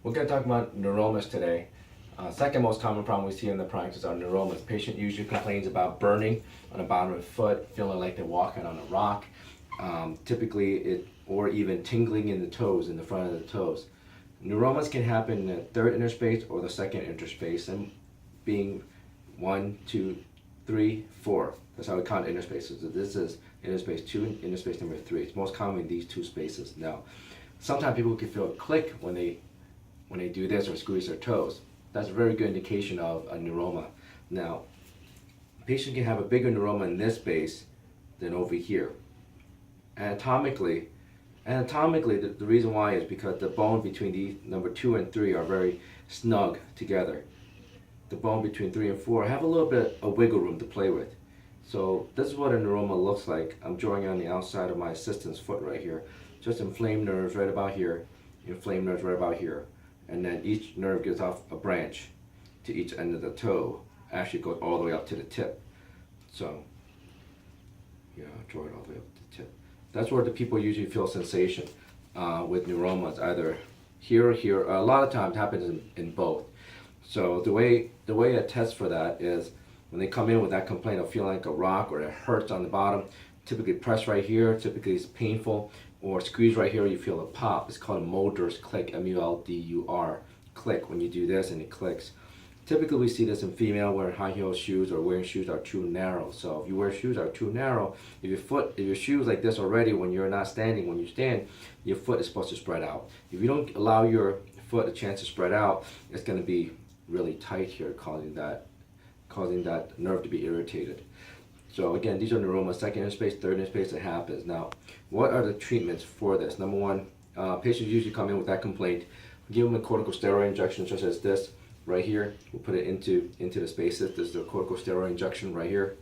We're going to talk about neuromas today. Second most common problem we see in the practice are neuromas. Patient usually complains about burning on the bottom of the foot, feeling like they're walking on a rock, or even tingling in the toes, in the front of the toes. Neuromas can happen in the third interspace or the second interspace, and being 1, 2, 3, 4. That's how we count interspaces. So this is interspace 2 and interspace number 3. It's most common in these two spaces. Now, sometimes people can feel a click when they do this or squeeze their toes. That's a very good indication of a neuroma. Now, a patient can have a bigger neuroma in this space than over here. Anatomically, the reason why is because the bone between these number 2 and 3 are very snug together. The bone between 3 and 4 have a little bit of wiggle room to play with. So this is what a neuroma looks like. I'm drawing on the outside of my assistant's foot right here. Just inflamed nerves right about here, inflamed nerves right about here. And then each nerve gives off a branch to each end of the toe. Actually goes all the way up to the tip. So, yeah, I'll draw it all the way up to the tip. That's where the people usually feel sensation with neuromas, either here or here. A lot of times it happens in both. So the way I test for that is when they come in with that complaint of feeling like a rock or it hurts on the bottom, typically press right here, typically it's painful, or squeeze right here, you feel a pop. It's called a Mulder's click, M-U-L-D-U-R, click. When you do this and it clicks. Typically we see this in female wearing high heel shoes or wearing shoes that are too narrow. So if you wear shoes that are too narrow, if your shoes like this already, when you're not standing, when you stand, your foot is supposed to spread out. If you don't allow your foot a chance to spread out, it's going to be really tight here, causing that nerve to be irritated. So again, these are neuromas, second interspace, third interspace, it happens. Now, what are the treatments for this? Number one, patients usually come in with that complaint. We give them a corticosteroid injection such as this right here. We'll put it into the spaces. This is the corticosteroid injection right here.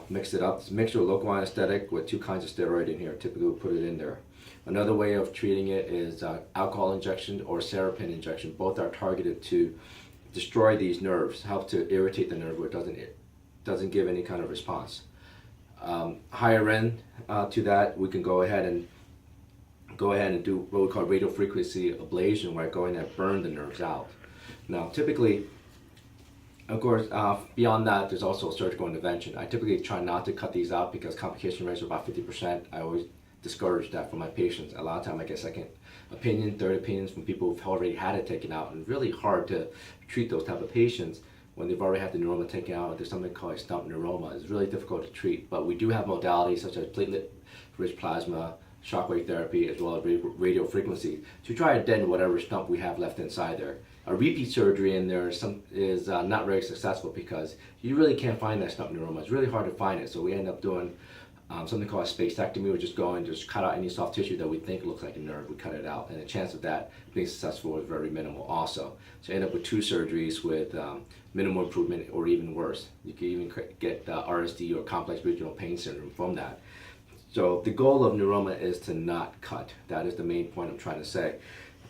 Mix it up. It's a mixture of local anesthetic with 2 kinds of steroid in here. Typically we'll put it in there. Another way of treating it is alcohol injection or Serapin injection. Both are targeted to destroy these nerves, help to irritate the nerve where it doesn't give any kind of response. Higher end to that, we can go ahead and do what we call radiofrequency ablation, where I go in and burn the nerves out. Now, typically, of course, beyond that, there's also surgical intervention. I typically try not to cut these out because complication rates are about 50%. I always discourage that for my patients. A lot of time I get second opinion, third opinions from people who've already had it taken out, and really hard to treat those type of patients when they've already had the neuroma taken out. There's something called a stump neuroma. It's really difficult to treat, but we do have modalities such as platelet-rich plasma, shockwave therapy, as well as radiofrequency to try to dent whatever stump we have left inside there. A repeat surgery in there is not very successful because you really can't find that stump neuroma. It's really hard to find it, so we end up doing something called a spacectomy. We just go and just cut out any soft tissue that we think looks like a nerve. We cut it out, and the chance of that being successful is very minimal also. So you end up with 2 surgeries with minimal improvement or even worse. You can even get RSD or complex regional pain syndrome from that. So the goal of neuroma is to not cut. That is the main point I'm trying to say.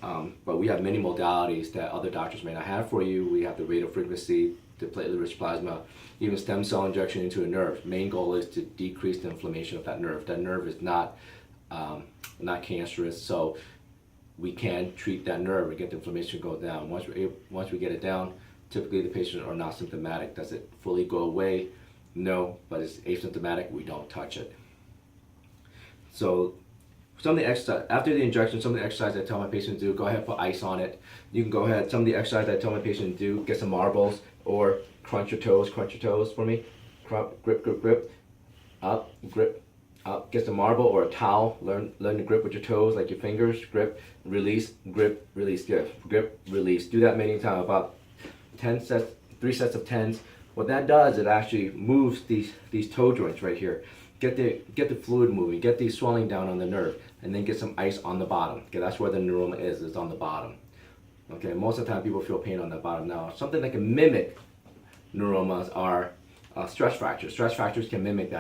But we have many modalities that other doctors may not have for you. We have the radiofrequency, the platelet-rich plasma, even stem cell injection into a nerve. Main goal is to decrease the inflammation of that nerve. That nerve is not cancerous, so we can treat that nerve and get the inflammation go down. Once we get it down, typically the patients are not symptomatic. Does it fully go away? No, but it's asymptomatic. We don't touch it. So some of the exercise, after the injection, some of the exercise I tell my patients to do, go ahead and put ice on it. You can go ahead, some of the exercise I tell my patients to do, get some marbles or crunch your toes for me. Grip, grip, grip, up, grip, up. Get some marble or a towel, learn to grip with your toes like your fingers, grip, release, grip, release, grip, release. Do that many times, about 10 sets, 3 sets of 10s. What that does, it actually moves these toe joints right here. Get the fluid moving, get the swelling down on the nerve, and then get some ice on the bottom. Okay, that's where the neuroma is, it's on the bottom. Okay, most of the time people feel pain on the bottom. Now, something that can mimic neuromas are stress fractures. Stress fractures can mimic that.